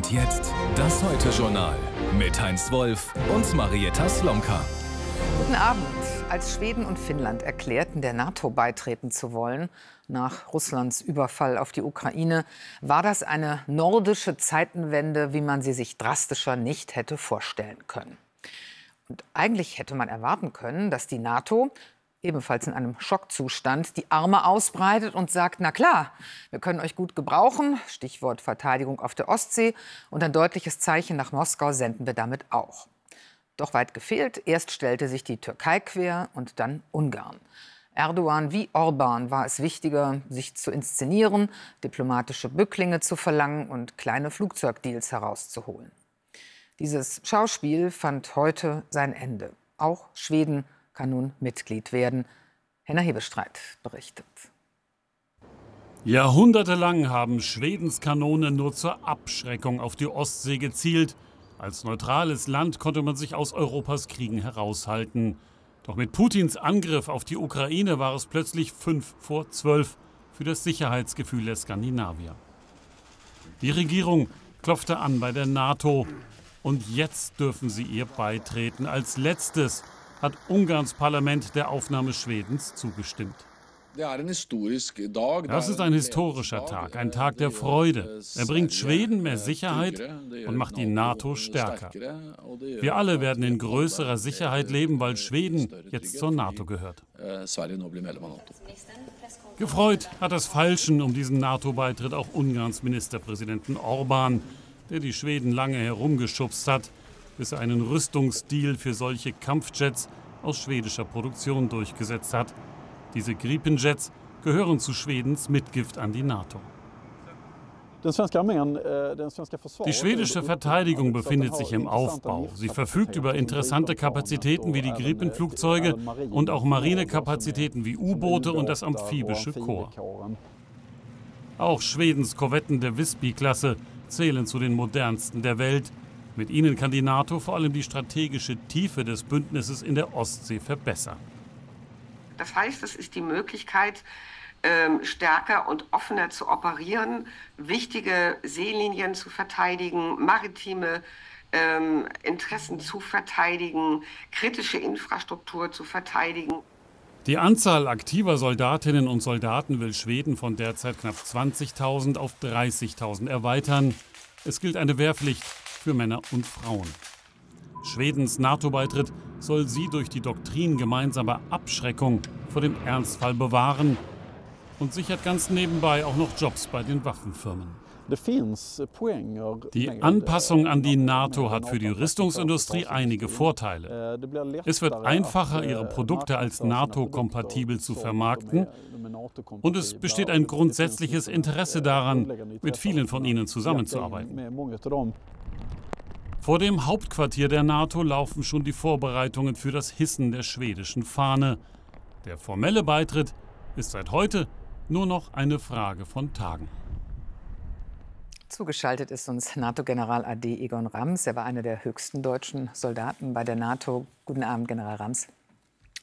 Und jetzt das Heute-Journal mit Heinz Wolf und Marietta Slomka. Guten Abend. Als Schweden und Finnland erklärten, der NATO beitreten zu wollen, nach Russlands Überfall auf die Ukraine, war das eine nordische Zeitenwende, wie man sie sich drastischer nicht hätte vorstellen können. Und eigentlich hätte man erwarten können, dass die NATO, ebenfalls in einem Schockzustand, die Arme ausbreitet und sagt, na klar, wir können euch gut gebrauchen, Stichwort Verteidigung auf der Ostsee, und ein deutliches Zeichen nach Moskau senden wir damit auch. Doch weit gefehlt, erst stellte sich die Türkei quer und dann Ungarn. Erdogan wie Orbán war es wichtiger, sich zu inszenieren, diplomatische Bücklinge zu verlangen und kleine Flugzeugdeals herauszuholen. Dieses Schauspiel fand heute sein Ende. Auch Schweden kann nun Mitglied werden. Henna Hebestreit berichtet. Jahrhundertelang haben Schwedens Kanonen nur zur Abschreckung auf die Ostsee gezielt. Als neutrales Land konnte man sich aus Europas Kriegen heraushalten. Doch mit Putins Angriff auf die Ukraine war es plötzlich 11:55 für das Sicherheitsgefühl der Skandinavier. Die Regierung klopfte an bei der NATO. Und jetzt dürfen sie ihr beitreten. Als letztes hat Ungarns Parlament der Aufnahme Schwedens zugestimmt. Das ist ein historischer Tag, ein Tag der Freude. Er bringt Schweden mehr Sicherheit und macht die NATO stärker. Wir alle werden in größerer Sicherheit leben, weil Schweden jetzt zur NATO gehört. Gefreut hat das Feilschen um diesen NATO-Beitritt auch Ungarns Ministerpräsidenten Orbán, der die Schweden lange herumgeschubst hat, bis er einen Rüstungsdeal für solche Kampfjets aus schwedischer Produktion durchgesetzt hat. Diese Gripen-Jets gehören zu Schwedens Mitgift an die NATO. Die schwedische Verteidigung befindet sich im Aufbau. Sie verfügt über interessante Kapazitäten wie die Gripen-Flugzeuge und auch Marinekapazitäten wie U-Boote und das amphibische Korps. Auch Schwedens Korvetten der Visby-Klasse zählen zu den modernsten der Welt. Mit ihnen kann die NATO vor allem die strategische Tiefe des Bündnisses in der Ostsee verbessern. Das heißt, es ist die Möglichkeit, stärker und offener zu operieren, wichtige Seelinien zu verteidigen, maritime Interessen zu verteidigen, kritische Infrastruktur zu verteidigen. Die Anzahl aktiver Soldatinnen und Soldaten will Schweden von derzeit knapp 20.000 auf 30.000 erweitern. Es gilt eine Wehrpflicht für Männer und Frauen. Schwedens NATO-Beitritt soll sie durch die Doktrin gemeinsamer Abschreckung vor dem Ernstfall bewahren und sichert ganz nebenbei auch noch Jobs bei den Waffenfirmen. Die Anpassung an die NATO hat für die Rüstungsindustrie einige Vorteile. Es wird einfacher, ihre Produkte als NATO-kompatibel zu vermarkten, und es besteht ein grundsätzliches Interesse daran, mit vielen von ihnen zusammenzuarbeiten. Vor dem Hauptquartier der NATO laufen schon die Vorbereitungen für das Hissen der schwedischen Fahne. Der formelle Beitritt ist seit heute nur noch eine Frage von Tagen. Zugeschaltet ist uns NATO-General AD Egon Rams. Er war einer der höchsten deutschen Soldaten bei der NATO. Guten Abend, General Rams.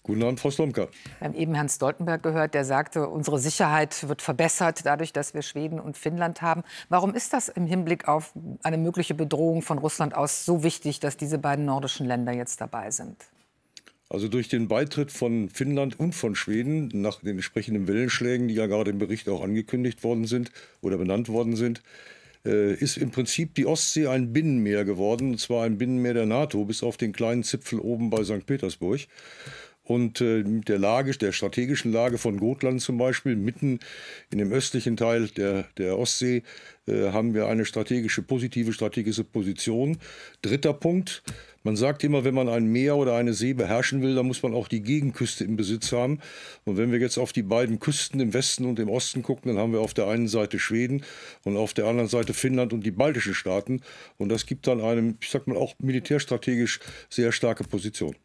Guten Abend, Frau Slomka. Wir haben eben Herrn Stoltenberg gehört, der sagte, unsere Sicherheit wird verbessert dadurch, dass wir Schweden und Finnland haben. Warum ist das im Hinblick auf eine mögliche Bedrohung von Russland aus so wichtig, dass diese beiden nordischen Länder jetzt dabei sind? Also durch den Beitritt von Finnland und von Schweden nach den entsprechenden Wellenschlägen, die ja gerade im Bericht auch angekündigt worden sind oder benannt worden sind, ist im Prinzip die Ostsee ein Binnenmeer geworden, und zwar ein Binnenmeer der NATO, bis auf den kleinen Zipfel oben bei St. Petersburg. Und mit der Lage, der strategischen Lage von Gotland zum Beispiel, mitten in dem östlichen Teil der Ostsee, haben wir eine positive strategische Position. Dritter Punkt: Man sagt immer, wenn man ein Meer oder eine See beherrschen will, dann muss man auch die Gegenküste im Besitz haben. Und wenn wir jetzt auf die beiden Küsten im Westen und im Osten gucken, dann haben wir auf der einen Seite Schweden und auf der anderen Seite Finnland und die baltischen Staaten. Und das gibt dann eine, ich sag mal, auch militärstrategisch sehr starke Position.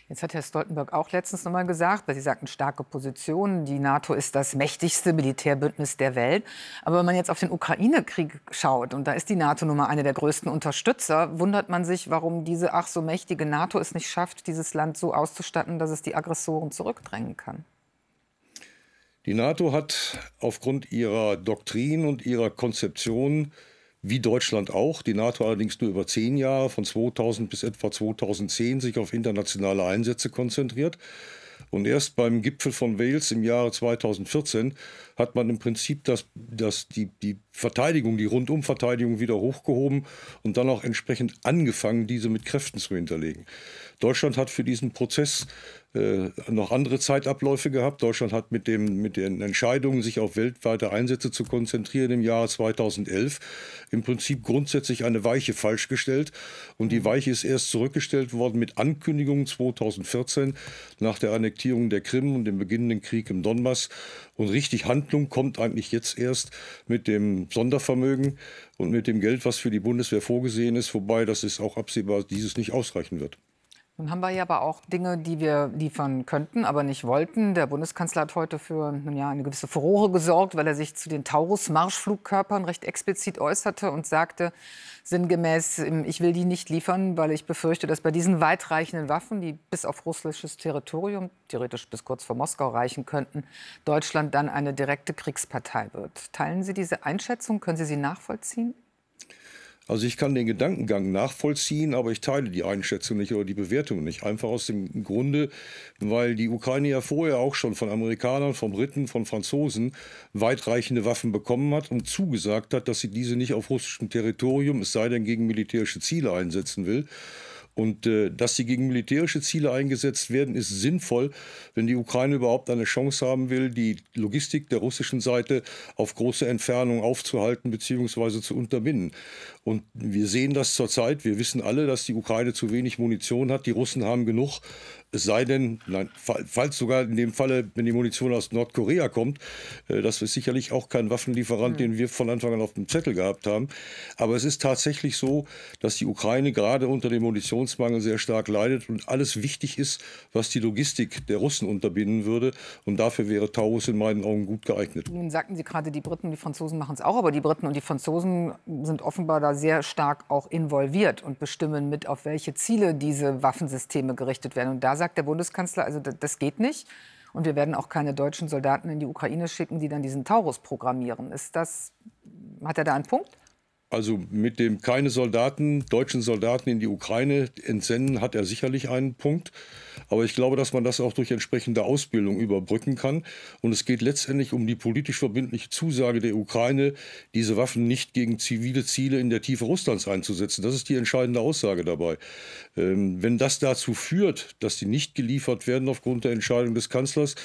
Jetzt hat Herr Stoltenberg auch letztens noch mal gesagt, weil Sie sagten, starke Position. Die NATO ist das mächtigste Militärbündnis der Welt. Aber wenn man jetzt auf den Ukraine-Krieg schaut, und da ist die NATO nun mal eine der größten Unterstützer, wundert man sich, warum diese ach so mächtige NATO es nicht schafft, dieses Land so auszustatten, dass es die Aggressoren zurückdrängen kann. Die NATO hat aufgrund ihrer Doktrin und ihrer Konzeption wie Deutschland auch, die NATO allerdings nur über 10 Jahre, von 2000 bis etwa 2010, sich auf internationale Einsätze konzentriert. Und erst beim Gipfel von Wales im Jahre 2014 hat man im Prinzip die Verteidigung, die Rundumverteidigung wieder hochgehoben und dann auch entsprechend angefangen, diese mit Kräften zu hinterlegen. Deutschland hat für diesen Prozess noch andere Zeitabläufe gehabt. Deutschland hat mit den Entscheidungen, sich auf weltweite Einsätze zu konzentrieren, im Jahre 2011 im Prinzip grundsätzlich eine Weiche falsch gestellt. Und die Weiche ist erst zurückgestellt worden mit Ankündigungen 2014 nach der Annektierung der Krim und dem beginnenden Krieg im Donbass. Und richtig Handlung kommt eigentlich jetzt erst mit dem Sondervermögen und mit dem Geld, was für die Bundeswehr vorgesehen ist. Wobei, das ist auch absehbar, dieses nicht ausreichen wird. Nun haben wir ja aber auch Dinge, die wir liefern könnten, aber nicht wollten. Der Bundeskanzler hat heute für eine gewisse Furore gesorgt, weil er sich zu den Taurus-Marschflugkörpern recht explizit äußerte und sagte sinngemäß, ich will die nicht liefern, weil ich befürchte, dass bei diesen weitreichenden Waffen, die bis auf russisches Territorium, theoretisch bis kurz vor Moskau reichen könnten, Deutschland dann eine direkte Kriegspartei wird. Teilen Sie diese Einschätzung? Können Sie sie nachvollziehen? Also ich kann den Gedankengang nachvollziehen, aber ich teile die Einschätzung nicht oder die Bewertung nicht. Einfach aus dem Grunde, weil die Ukraine ja vorher auch schon von Amerikanern, von Briten, von Franzosen weitreichende Waffen bekommen hat und zugesagt hat, dass sie diese nicht auf russischem Territorium, es sei denn gegen militärische Ziele, einsetzen will. Und dass sie gegen militärische Ziele eingesetzt werden, ist sinnvoll, wenn die Ukraine überhaupt eine Chance haben will, die Logistik der russischen Seite auf große Entfernung aufzuhalten bzw. zu unterbinden. Und wir sehen das zurzeit. Wir wissen alle, dass die Ukraine zu wenig Munition hat. Die Russen haben genug. Es sei denn, falls sogar in dem Falle, wenn die Munition aus Nordkorea kommt, das ist sicherlich auch kein Waffenlieferant, den wir von Anfang an auf dem Zettel gehabt haben. Aber es ist tatsächlich so, dass die Ukraine gerade unter dem Munitionsmangel sehr stark leidet und alles wichtig ist, was die Logistik der Russen unterbinden würde. Und dafür wäre Taurus in meinen Augen gut geeignet. Nun sagten Sie gerade, die Briten und die Franzosen machen es auch, aber die Briten und die Franzosen sind offenbar da sehr stark auch involviert und bestimmen mit, auf welche Ziele diese Waffensysteme gerichtet werden. Und da sagt der Bundeskanzler, also das geht nicht. Und wir werden auch keine deutschen Soldaten in die Ukraine schicken, die dann diesen Taurus programmieren. Hat er da einen Punkt? Also mit dem keine deutschen Soldaten in die Ukraine entsenden, hat er sicherlich einen Punkt. Aber ich glaube, dass man das auch durch entsprechende Ausbildung überbrücken kann. Und es geht letztendlich um die politisch verbindliche Zusage der Ukraine, diese Waffen nicht gegen zivile Ziele in der Tiefe Russlands einzusetzen. Das ist die entscheidende Aussage dabei. Wenn das dazu führt, dass die nicht geliefert werden aufgrund der Entscheidung des Kanzlers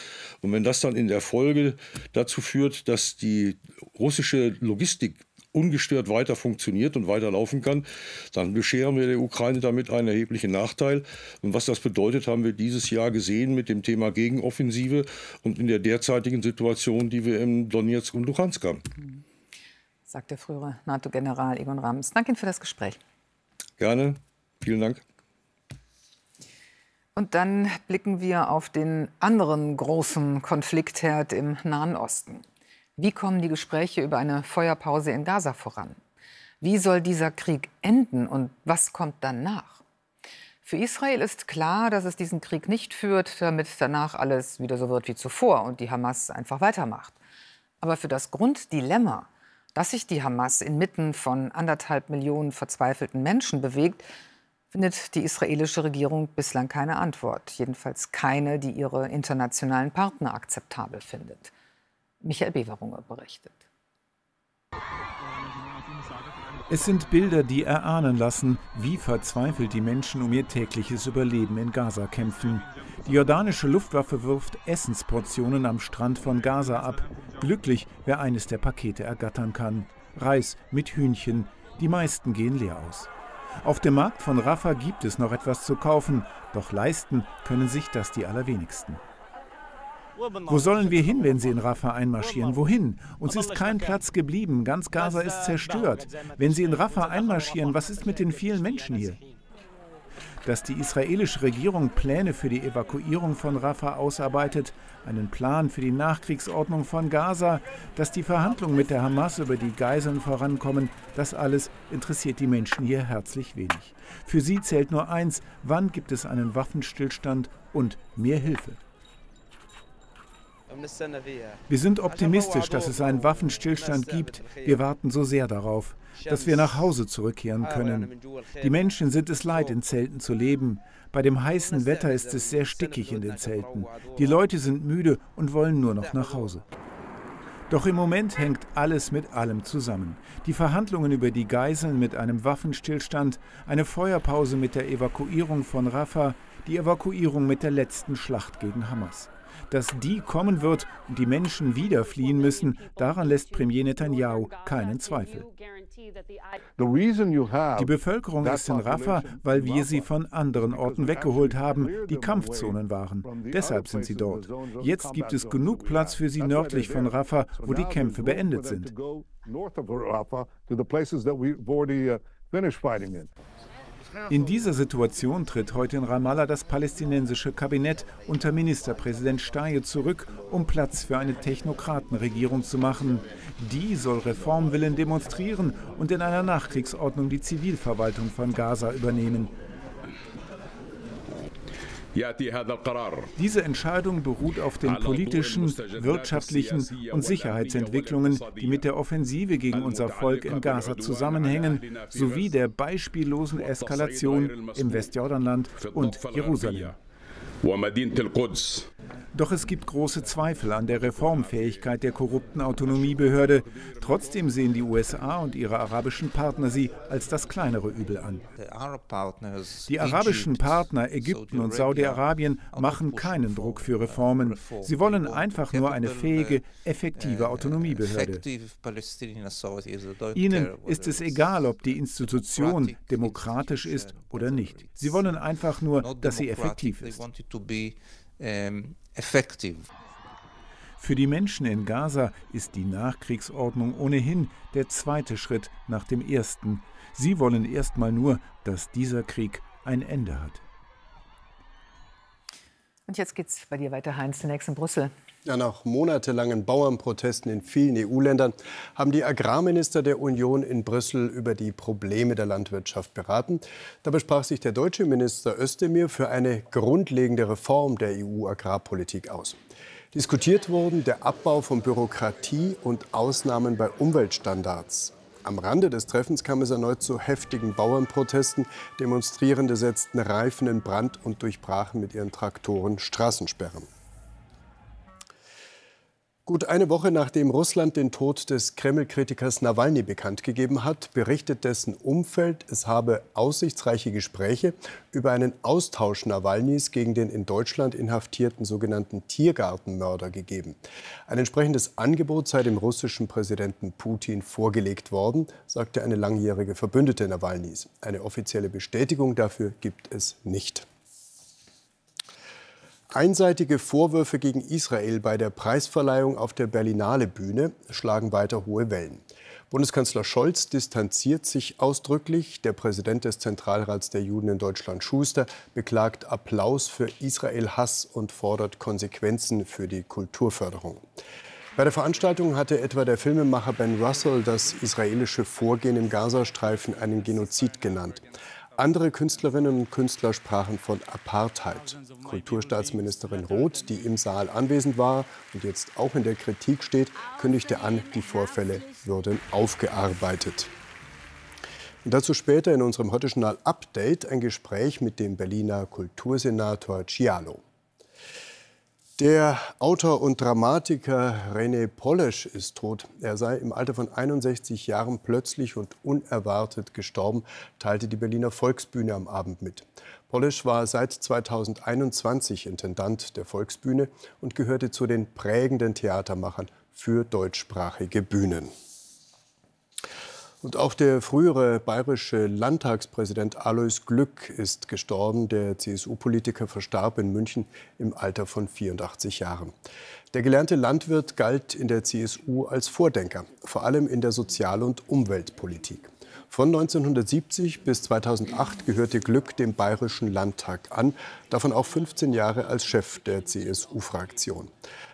und wenn das dann in der Folge dazu führt, dass die russische Logistik ungestört weiter funktioniert und weiter laufen kann, dann bescheren wir der Ukraine damit einen erheblichen Nachteil. Und was das bedeutet, haben wir dieses Jahr gesehen mit dem Thema Gegenoffensive und in der derzeitigen Situation, die wir in Donetsk und Luhansk haben. Sagt der frühere NATO-General Egon Rams. Danke Ihnen für das Gespräch. Gerne. Vielen Dank. Und dann blicken wir auf den anderen großen Konfliktherd im Nahen Osten. Wie kommen die Gespräche über eine Feuerpause in Gaza voran? Wie soll dieser Krieg enden und was kommt danach? Für Israel ist klar, dass es diesen Krieg nicht führt, damit danach alles wieder so wird wie zuvor und die Hamas einfach weitermacht. Aber für das Grunddilemma, dass sich die Hamas inmitten von 1,5 Millionen verzweifelten Menschen bewegt, findet die israelische Regierung bislang keine Antwort. Jedenfalls keine, die ihre internationalen Partner akzeptabel findet. Michael Beverunger berichtet. Es sind Bilder, die erahnen lassen, wie verzweifelt die Menschen um ihr tägliches Überleben in Gaza kämpfen. Die jordanische Luftwaffe wirft Essensportionen am Strand von Gaza ab. Glücklich, wer eines der Pakete ergattern kann. Reis mit Hühnchen. Die meisten gehen leer aus. Auf dem Markt von Rafah gibt es noch etwas zu kaufen, doch leisten können sich das die allerwenigsten. Wo sollen wir hin, wenn sie in Rafah einmarschieren? Wohin? Uns ist kein Platz geblieben. Ganz Gaza ist zerstört. Wenn sie in Rafah einmarschieren, was ist mit den vielen Menschen hier? Dass die israelische Regierung Pläne für die Evakuierung von Rafah ausarbeitet, einen Plan für die Nachkriegsordnung von Gaza, dass die Verhandlungen mit der Hamas über die Geiseln vorankommen, das alles interessiert die Menschen hier herzlich wenig. Für sie zählt nur eins: Wann gibt es einen Waffenstillstand und mehr Hilfe? Wir sind optimistisch, dass es einen Waffenstillstand gibt. Wir warten so sehr darauf. dass wir nach Hause zurückkehren können. Die Menschen sind es leid, in Zelten zu leben. Bei dem heißen Wetter ist es sehr stickig in den Zelten. Die Leute sind müde und wollen nur noch nach Hause. Doch im Moment hängt alles mit allem zusammen. Die Verhandlungen über die Geiseln mit einem Waffenstillstand, eine Feuerpause mit der Evakuierung von Rafah, die Evakuierung mit der letzten Schlacht gegen Hamas. Dass die kommen wird und die Menschen wieder fliehen müssen, daran lässt Premier Netanyahu keinen Zweifel. Die Bevölkerung ist in Rafah, weil wir sie von anderen Orten weggeholt haben, die Kampfzonen waren. Deshalb sind sie dort. Jetzt gibt es genug Platz für sie nördlich von Rafah, wo die Kämpfe beendet sind. In dieser Situation tritt heute in Ramallah das palästinensische Kabinett unter Ministerpräsident Shtayyeh zurück, um Platz für eine Technokratenregierung zu machen. Die soll Reformwillen demonstrieren und in einer Nachkriegsordnung die Zivilverwaltung von Gaza übernehmen. Diese Entscheidung beruht auf den politischen, wirtschaftlichen und Sicherheitsentwicklungen, die mit der Offensive gegen unser Volk in Gaza zusammenhängen, sowie der beispiellosen Eskalation im Westjordanland und Jerusalem. Doch es gibt große Zweifel an der Reformfähigkeit der korrupten Autonomiebehörde. Trotzdem sehen die USA und ihre arabischen Partner sie als das kleinere Übel an. Die arabischen Partner Ägypten und Saudi-Arabien machen keinen Druck für Reformen. Sie wollen einfach nur eine fähige, effektive Autonomiebehörde. Ihnen ist es egal, ob die Institution demokratisch ist oder nicht. Sie wollen einfach nur, dass sie effektiv ist. Für die Menschen in Gaza ist die Nachkriegsordnung ohnehin der zweite Schritt nach dem ersten. Sie wollen erstmal nur, dass dieser Krieg ein Ende hat. Und jetzt geht's bei dir weiter, Heinz, zunächst in Brüssel. Ja, nach monatelangen Bauernprotesten in vielen EU-Ländern haben die Agrarminister der Union in Brüssel über die Probleme der Landwirtschaft beraten. Dabei sprach sich der deutsche Minister Özdemir für eine grundlegende Reform der EU-Agrarpolitik aus. Diskutiert wurden der Abbau von Bürokratie und Ausnahmen bei Umweltstandards. Am Rande des Treffens kam es erneut zu heftigen Bauernprotesten. Demonstrierende setzten Reifen in Brand und durchbrachen mit ihren Traktoren Straßensperren. Gut eine Woche nachdem Russland den Tod des Kreml-Kritikers Nawalny bekannt gegeben hat, berichtet dessen Umfeld, es habe aussichtsreiche Gespräche über einen Austausch Nawalnys gegen den in Deutschland inhaftierten sogenannten Tiergartenmörder gegeben. Ein entsprechendes Angebot sei dem russischen Präsidenten Putin vorgelegt worden, sagte eine langjährige Verbündete Nawalnys. Eine offizielle Bestätigung dafür gibt es nicht. Einseitige Vorwürfe gegen Israel bei der Preisverleihung auf der Berlinale Bühne schlagen weiter hohe Wellen. Bundeskanzler Scholz distanziert sich ausdrücklich. Der Präsident des Zentralrats der Juden in Deutschland, Schuster, beklagt Applaus für Israel-Hass und fordert Konsequenzen für die Kulturförderung. Bei der Veranstaltung hatte etwa der Filmemacher Ben Russell das israelische Vorgehen im Gazastreifen einen Genozid genannt. Andere Künstlerinnen und Künstler sprachen von Apartheid. Kulturstaatsministerin Roth, die im Saal anwesend war und jetzt auch in der Kritik steht, kündigte an, die Vorfälle würden aufgearbeitet. Und dazu später in unserem Heute-Journal Update ein Gespräch mit dem Berliner Kultursenator Cialo. Der Autor und Dramatiker René Polesch ist tot. Er sei im Alter von 61 Jahren plötzlich und unerwartet gestorben, teilte die Berliner Volksbühne am Abend mit. Polesch war seit 2021 Intendant der Volksbühne und gehörte zu den prägenden Theatermachern für deutschsprachige Bühnen. Und auch der frühere bayerische Landtagspräsident Alois Glück ist gestorben. Der CSU-Politiker verstarb in München im Alter von 84 Jahren. Der gelernte Landwirt galt in der CSU als Vordenker, vor allem in der Sozial- und Umweltpolitik. Von 1970 bis 2008 gehörte Glück dem Bayerischen Landtag an, davon auch 15 Jahre als Chef der CSU-Fraktion.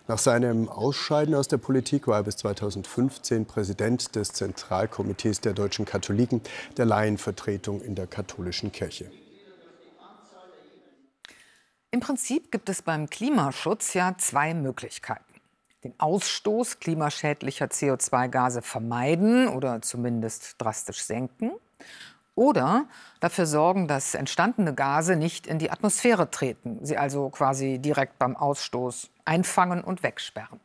Nach seinem Ausscheiden aus der Politik war er bis 2015 Präsident des Zentralkomitees der deutschen Katholiken, der Laienvertretung in der katholischen Kirche. Im Prinzip gibt es beim Klimaschutz ja zwei Möglichkeiten. den Ausstoß klimaschädlicher CO2-Gase vermeiden oder zumindest drastisch senken. Oder dafür sorgen, dass entstandene Gase nicht in die Atmosphäre treten, sie also quasi direkt beim Ausstoß einfangen und wegsperren.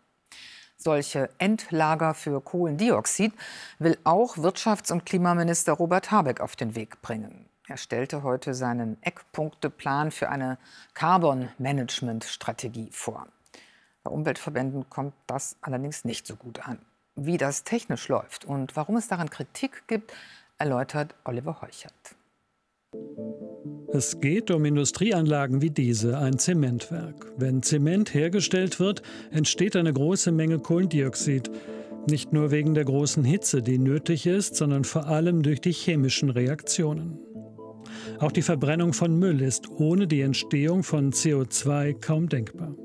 Solche Endlager für Kohlendioxid will auch Wirtschafts- und Klimaminister Robert Habeck auf den Weg bringen. Er stellte heute seinen Eckpunkteplan für eine Carbon-Management-Strategie vor. Bei Umweltverbänden kommt das allerdings nicht so gut an. Wie das technisch läuft und warum es daran Kritik gibt, erläutert Oliver Heuchert. Es geht um Industrieanlagen wie diese, ein Zementwerk. Wenn Zement hergestellt wird, entsteht eine große Menge Kohlendioxid. Nicht nur wegen der großen Hitze, die nötig ist, sondern vor allem durch die chemischen Reaktionen. Auch die Verbrennung von Müll ist ohne die Entstehung von CO2 kaum denkbar.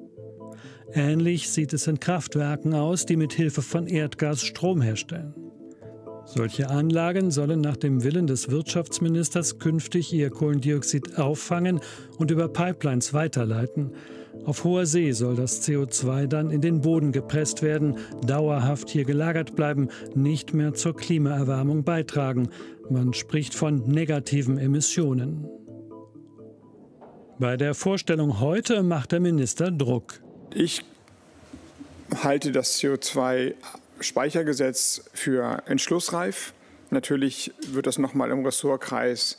Ähnlich sieht es in Kraftwerken aus, die mit Hilfe von Erdgas Strom herstellen. Solche Anlagen sollen nach dem Willen des Wirtschaftsministers künftig ihr Kohlendioxid auffangen und über Pipelines weiterleiten. Auf hoher See soll das CO2 dann in den Boden gepresst werden, dauerhaft hier gelagert bleiben, nicht mehr zur Klimaerwärmung beitragen. Man spricht von negativen Emissionen. Bei der Vorstellung heute macht der Minister Druck. Ich halte das CO2-Speichergesetz für entschlussreif. Natürlich wird es noch mal im Ressortkreis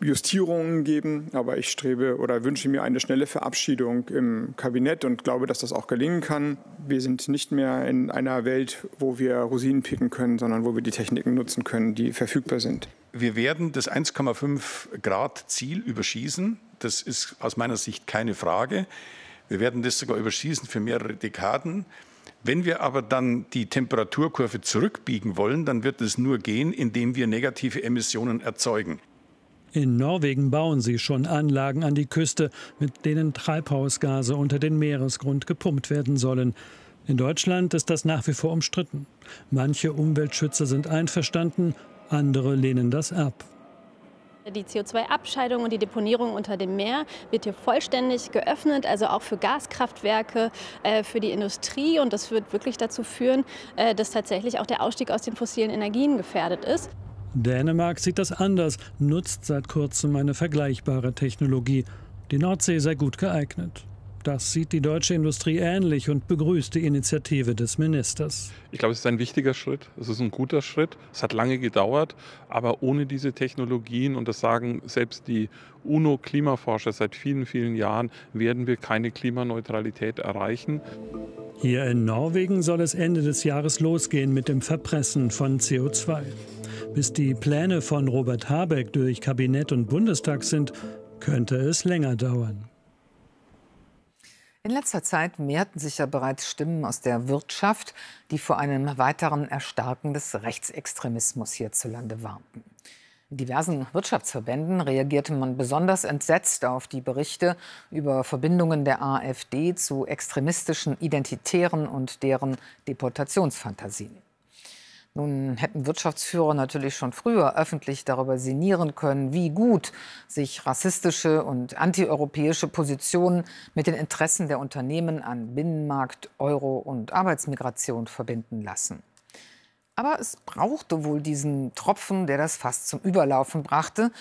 Justierungen geben, aber ich strebe oder wünsche mir eine schnelle Verabschiedung im Kabinett und glaube, dass das auch gelingen kann. Wir sind nicht mehr in einer Welt, wo wir Rosinen picken können, sondern wo wir die Techniken nutzen können, die verfügbar sind. Wir werden das 1,5 Grad Ziel überschießen. Das ist aus meiner Sicht keine Frage. Wir werden das sogar überschießen für mehrere Dekaden. Wenn wir aber dann die Temperaturkurve zurückbiegen wollen, dann wird es nur gehen, indem wir negative Emissionen erzeugen. In Norwegen bauen sie schon Anlagen an die Küste, mit denen Treibhausgase unter den Meeresgrund gepumpt werden sollen. In Deutschland ist das nach wie vor umstritten. Manche Umweltschützer sind einverstanden, andere lehnen das ab. Die CO2-Abscheidung und die Deponierung unter dem Meer wird hier vollständig geöffnet, also auch für Gaskraftwerke, für die Industrie. Und das wird wirklich dazu führen, dass tatsächlich auch der Ausstieg aus den fossilen Energien gefährdet ist. Dänemark sieht das anders, nutzt seit kurzem eine vergleichbare Technologie. Die Nordsee sei gut geeignet. Das sieht die deutsche Industrie ähnlich und begrüßt die Initiative des Ministers. Ich glaube, es ist ein wichtiger Schritt, es ist ein guter Schritt. Es hat lange gedauert, aber ohne diese Technologien, und das sagen selbst die UNO-Klimaforscher seit vielen, vielen Jahren, werden wir keine Klimaneutralität erreichen. Hier in Norwegen soll es Ende des Jahres losgehen mit dem Verpressen von CO2. Bis die Pläne von Robert Habeck durch Kabinett und Bundestag sind, könnte es länger dauern. In letzter Zeit mehrten sich ja bereits Stimmen aus der Wirtschaft, die vor einem weiteren Erstarken des Rechtsextremismus hierzulande warnten. In diversen Wirtschaftsverbänden reagierte man besonders entsetzt auf die Berichte über Verbindungen der AfD zu extremistischen Identitären und deren Deportationsfantasien. Nun hätten Wirtschaftsführer natürlich schon früher öffentlich darüber sinnieren können, wie gut sich rassistische und antieuropäische Positionen mit den Interessen der Unternehmen an Binnenmarkt, Euro und Arbeitsmigration verbinden lassen. Aber es brauchte wohl diesen Tropfen, der das Fass zum Überlaufen brachte,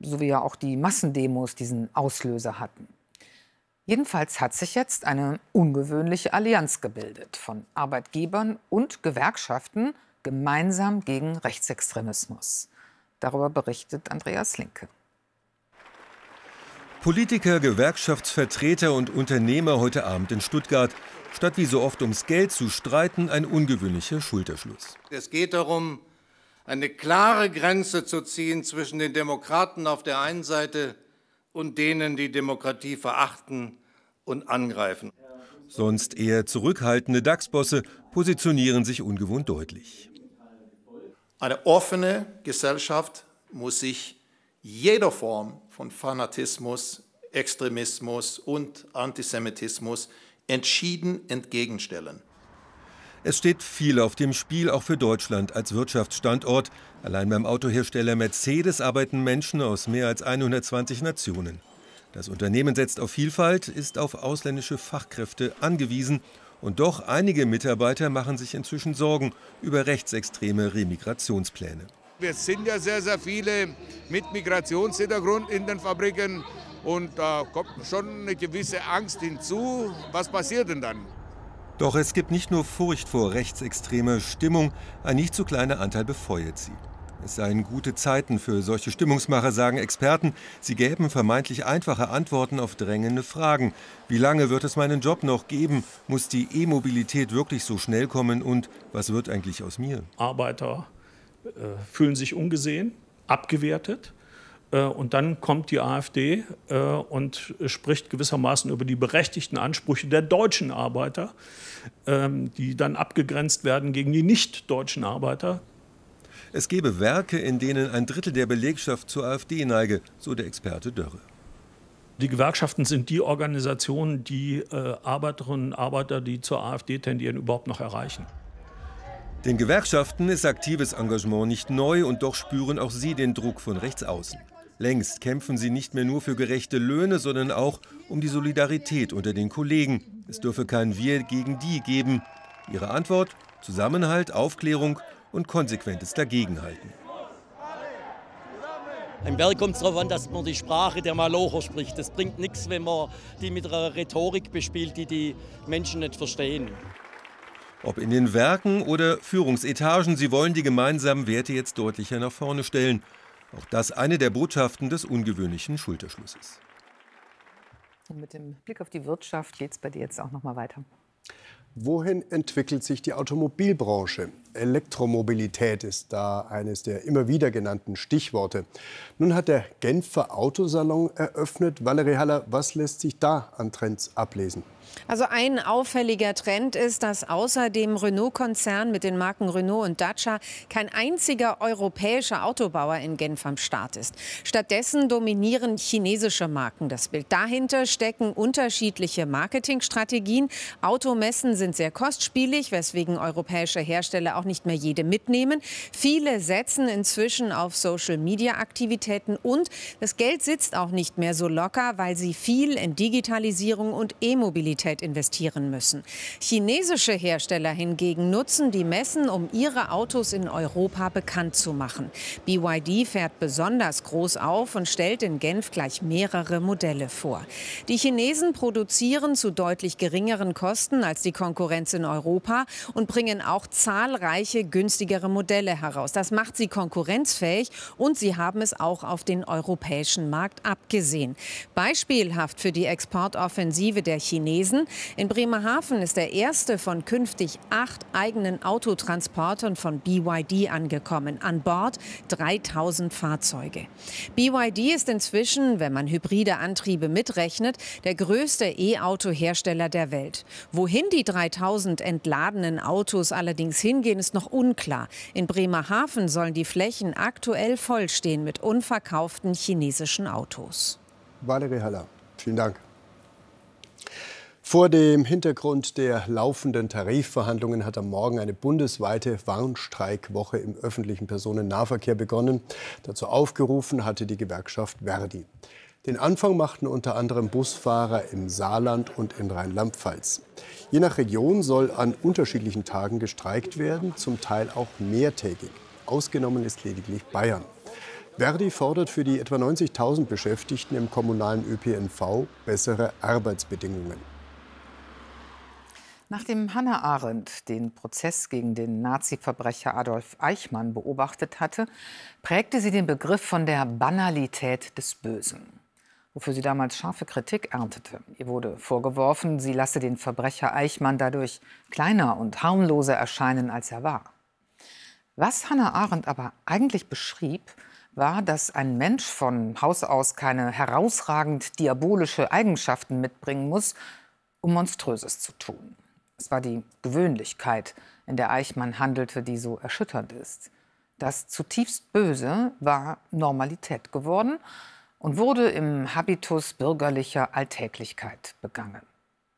so wie ja auch die Massendemos diesen Auslöser hatten. Jedenfalls hat sich jetzt eine ungewöhnliche Allianz gebildet von Arbeitgebern und Gewerkschaften, gemeinsam gegen Rechtsextremismus. Darüber berichtet Andreas Linke. Politiker, Gewerkschaftsvertreter und Unternehmer heute Abend in Stuttgart. Statt wie so oft ums Geld zu streiten, ein ungewöhnlicher Schulterschluss. Es geht darum, eine klare Grenze zu ziehen zwischen den Demokraten auf der einen Seite und denen, die Demokratie verachten und angreifen. Sonst eher zurückhaltende DAX-Bosse positionieren sich ungewohnt deutlich. Eine offene Gesellschaft muss sich jeder Form von Fanatismus, Extremismus und Antisemitismus entschieden entgegenstellen. Es steht viel auf dem Spiel, auch für Deutschland als Wirtschaftsstandort. Allein beim Autohersteller Mercedes arbeiten Menschen aus mehr als 120 Nationen. Das Unternehmen setzt auf Vielfalt, ist auf ausländische Fachkräfte angewiesen Und doch, einige Mitarbeiter machen sich inzwischen Sorgen über rechtsextreme Remigrationspläne. Wir sind ja sehr, sehr viele mit Migrationshintergrund in den Fabriken. Und da kommt schon eine gewisse Angst hinzu. Was passiert denn dann? Doch es gibt nicht nur Furcht vor rechtsextremer Stimmung, ein nicht zu kleiner Anteil befeuert sie. Es seien gute Zeiten für solche Stimmungsmacher, sagen Experten. Sie gäben vermeintlich einfache Antworten auf drängende Fragen. Wie lange wird es meinen Job noch geben? Muss die E-Mobilität wirklich so schnell kommen? Und was wird eigentlich aus mir? Arbeiter fühlen sich ungesehen, abgewertet. Und dann kommt die AfD und spricht gewissermaßen über die berechtigten Ansprüche der deutschen Arbeiter, die dann abgegrenzt werden gegen die nicht-deutschen Arbeiter. Es gebe Werke, in denen ein Drittel der Belegschaft zur AfD neige, so der Experte Dörre. Die Gewerkschaften sind die Organisationen, die Arbeiterinnen und Arbeiter, die zur AfD tendieren, überhaupt noch erreichen. Den Gewerkschaften ist aktives Engagement nicht neu und doch spüren auch sie den Druck von rechts außen. Längst kämpfen sie nicht mehr nur für gerechte Löhne, sondern auch um die Solidarität unter den Kollegen. Es dürfe kein Wir gegen die geben. Ihre Antwort? Zusammenhalt, Aufklärung und konsequentes Dagegenhalten. Im Werk kommt es darauf an, dass man die Sprache der Malocher spricht. Das bringt nichts, wenn man die mit einer Rhetorik bespielt, die die Menschen nicht verstehen. Ob in den Werken oder Führungsetagen, sie wollen die gemeinsamen Werte jetzt deutlicher nach vorne stellen. Auch das eine der Botschaften des ungewöhnlichen Schulterschlusses. Und mit dem Blick auf die Wirtschaft geht es bei dir jetzt auch noch mal weiter. Wohin entwickelt sich die Automobilbranche? Elektromobilität ist da eines der immer wieder genannten Stichworte. Nun hat der Genfer Autosalon eröffnet. Valerie Haller, was lässt sich da an Trends ablesen? Also ein auffälliger Trend ist, dass außer dem Renault-Konzern mit den Marken Renault und Dacia kein einziger europäischer Autobauer in Genf am Start ist. Stattdessen dominieren chinesische Marken das Bild. Dahinter stecken unterschiedliche Marketingstrategien. Automessen sind sehr kostspielig, weswegen europäische Hersteller auch nicht mehr jede mitnehmen. Viele setzen inzwischen auf Social-Media-Aktivitäten und das Geld sitzt auch nicht mehr so locker, weil sie viel in Digitalisierung und E-Mobilität investieren müssen. Chinesische Hersteller hingegen nutzen die Messen, um ihre Autos in Europa bekannt zu machen. BYD fährt besonders groß auf und stellt in Genf gleich mehrere Modelle vor. Die Chinesen produzieren zu deutlich geringeren Kosten als die Konkurrenz in Europa und bringen auch zahlreiche günstigere Modelle heraus. Das macht sie konkurrenzfähig und sie haben es auch auf den europäischen Markt abgesehen. Beispielhaft für die Exportoffensive der Chinesen: in Bremerhaven ist der erste von künftig 8 eigenen Autotransportern von BYD angekommen. An Bord 3000 Fahrzeuge. BYD ist inzwischen, wenn man hybride Antriebe mitrechnet, der größte E-Auto-Hersteller der Welt. Wohin die 3000 entladenen Autos allerdings hingehen, ist noch unklar. In Bremerhaven sollen die Flächen aktuell vollstehen mit unverkauften chinesischen Autos. Valerie Haller, vielen Dank. Vor dem Hintergrund der laufenden Tarifverhandlungen hat am Morgen eine bundesweite Warnstreikwoche im öffentlichen Personennahverkehr begonnen. Dazu aufgerufen hatte die Gewerkschaft Verdi. Den Anfang machten unter anderem Busfahrer im Saarland und in Rheinland-Pfalz. Je nach Region soll an unterschiedlichen Tagen gestreikt werden, zum Teil auch mehrtägig. Ausgenommen ist lediglich Bayern. Verdi fordert für die etwa 90.000 Beschäftigten im kommunalen ÖPNV bessere Arbeitsbedingungen. Nachdem Hannah Arendt den Prozess gegen den Nazi-Verbrecher Adolf Eichmann beobachtet hatte, prägte sie den Begriff von der Banalität des Bösen, wofür sie damals scharfe Kritik erntete. Ihr wurde vorgeworfen, sie lasse den Verbrecher Eichmann dadurch kleiner und harmloser erscheinen, als er war. Was Hannah Arendt aber eigentlich beschrieb, war, dass ein Mensch von Haus aus keine herausragend diabolische Eigenschaften mitbringen muss, um Monströses zu tun. Es war die Gewöhnlichkeit, in der Eichmann handelte, die so erschütternd ist. Das zutiefst Böse war Normalität geworden und wurde im Habitus bürgerlicher Alltäglichkeit begangen.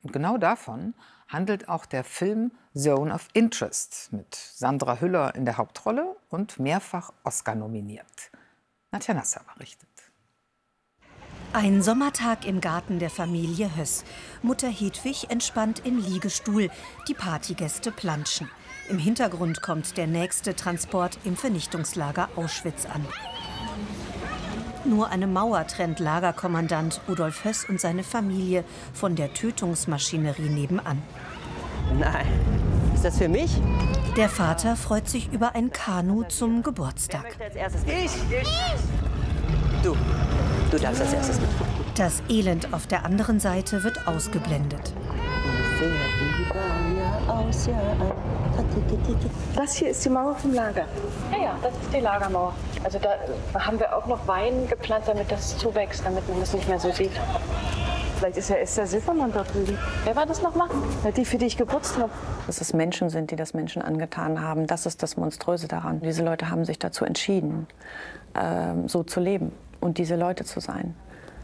Und genau davon handelt auch der Film Zone of Interest mit Sandra Hüller in der Hauptrolle und mehrfach Oscar nominiert. Nadja Nasser berichtet. Ein Sommertag im Garten der Familie Höss. Mutter Hedwig entspannt im Liegestuhl. Die Partygäste planschen. Im Hintergrund kommt der nächste Transport im Vernichtungslager Auschwitz an. Nur eine Mauer trennt Lagerkommandant Rudolf Höss und seine Familie von der Tötungsmaschinerie nebenan. Nein, ist das für mich? Der Vater freut sich über ein Kanu zum Geburtstag. Du darfst als erstes mit. Das Elend auf der anderen Seite wird ausgeblendet. Das hier ist die Mauer vom Lager. Ja, das ist die Lagermauer. Also da haben wir auch noch Wein gepflanzt, damit das zuwächst, damit man das nicht mehr so sieht. Vielleicht ist ja Esther Siffermann da drüben. Wer war das nochmal? Die, für die ich geputzt habe. Dass es Menschen sind, die das Menschen angetan haben, das ist das Monströse daran. Diese Leute haben sich dazu entschieden, so zu leben und diese Leute zu sein.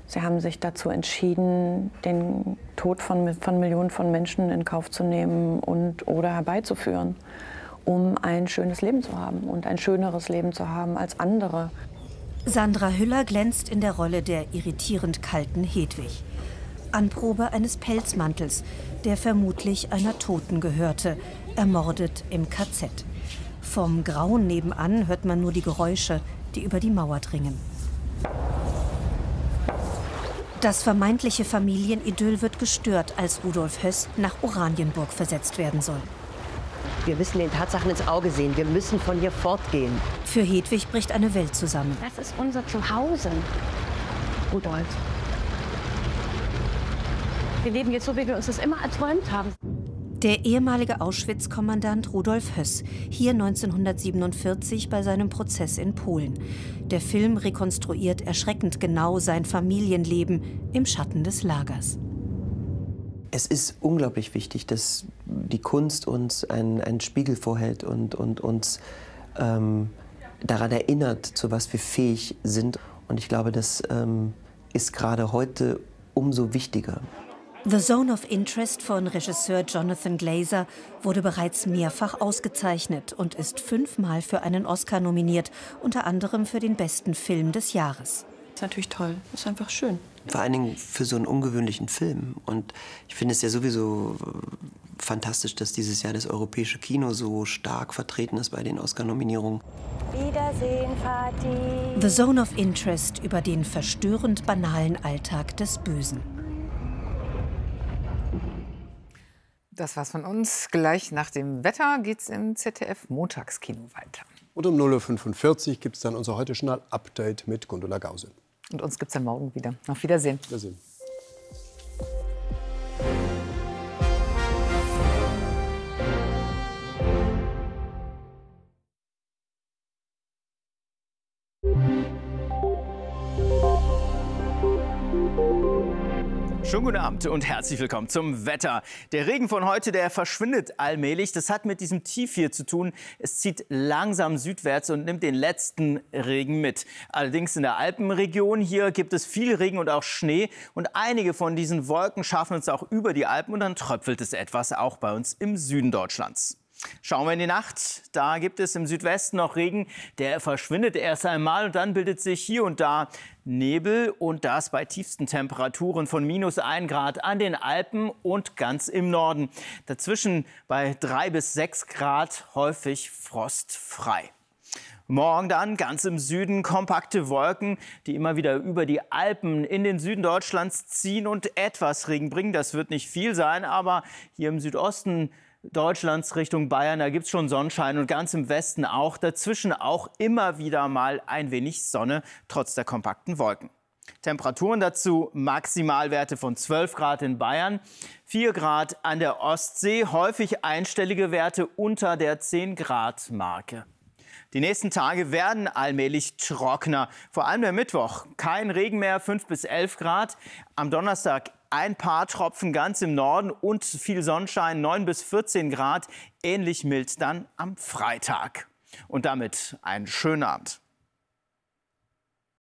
Sie haben sich dazu entschieden, den Tod von Millionen von Menschen in Kauf zu nehmen oder herbeizuführen, um ein schönes Leben zu haben und ein schöneres Leben zu haben als andere. Sandra Hüller glänzt in der Rolle der irritierend kalten Hedwig. Anprobe eines Pelzmantels, der vermutlich einer Toten gehörte, ermordet im KZ. Vom Grauen nebenan hört man nur die Geräusche, die über die Mauer dringen. Das vermeintliche Familienidyll wird gestört, als Rudolf Höss nach Oranienburg versetzt werden soll. Wir müssen den Tatsachen ins Auge sehen. Wir müssen von hier fortgehen. Für Hedwig bricht eine Welt zusammen. Das ist unser Zuhause, Rudolf. Wir leben jetzt so, wie wir uns das immer erträumt haben. Der ehemalige Auschwitz-Kommandant Rudolf Höss, hier 1947 bei seinem Prozess in Polen. Der Film rekonstruiert erschreckend genau sein Familienleben im Schatten des Lagers. Es ist unglaublich wichtig, dass die Kunst uns einen Spiegel vorhält und uns daran erinnert, zu was wir fähig sind. Und ich glaube, das ist gerade heute umso wichtiger. The Zone of Interest von Regisseur Jonathan Glazer wurde bereits mehrfach ausgezeichnet und ist 5-mal für einen Oscar nominiert, unter anderem für den besten Film des Jahres. Das ist natürlich toll, das ist einfach schön. Vor allen Dingen für so einen ungewöhnlichen Film. Und ich finde es ja sowieso fantastisch, dass dieses Jahr das europäische Kino so stark vertreten ist bei den Oscar-Nominierungen. Wiedersehen, Vati. The Zone of Interest über den verstörend banalen Alltag des Bösen. Das war's von uns. Gleich nach dem Wetter geht's im ZDF-Montagskino weiter. Und um 0:45 Uhr gibt es dann unser Heute-Journal-Update mit Gundula Gause. Und uns gibt's dann morgen wieder. Auf Wiedersehen. Wiedersehen. Schönen guten Abend und herzlich willkommen zum Wetter. Der Regen von heute, der verschwindet allmählich. Das hat mit diesem Tief hier zu tun. Es zieht langsam südwärts und nimmt den letzten Regen mit. Allerdings in der Alpenregion hier gibt es viel Regen und auch Schnee. Und einige von diesen Wolken schaffen es auch über die Alpen und dann tröpfelt es etwas auch bei uns im Süden Deutschlands. Schauen wir in die Nacht. Da gibt es im Südwesten noch Regen. Der verschwindet erst einmal und dann bildet sich hier und da Nebel. Und das bei tiefsten Temperaturen von -1 Grad an den Alpen und ganz im Norden. Dazwischen bei 3 bis 6 Grad häufig frostfrei. Morgen dann ganz im Süden kompakte Wolken, die immer wieder über die Alpen in den Süden Deutschlands ziehen und etwas Regen bringen. Das wird nicht viel sein, aber hier im Südosten Deutschlands Richtung Bayern, da gibt es schon Sonnenschein und ganz im Westen auch. Dazwischen auch immer wieder mal ein wenig Sonne, trotz der kompakten Wolken. Temperaturen dazu Maximalwerte von 12 Grad in Bayern, 4 Grad an der Ostsee, häufig einstellige Werte unter der 10-Grad-Marke. Die nächsten Tage werden allmählich trockener, vor allem der Mittwoch. Kein Regen mehr, 5 bis 11 Grad. Am Donnerstag ein paar Tropfen ganz im Norden und viel Sonnenschein, 9 bis 14 Grad. Ähnlich mild dann am Freitag. Und damit einen schönen Abend.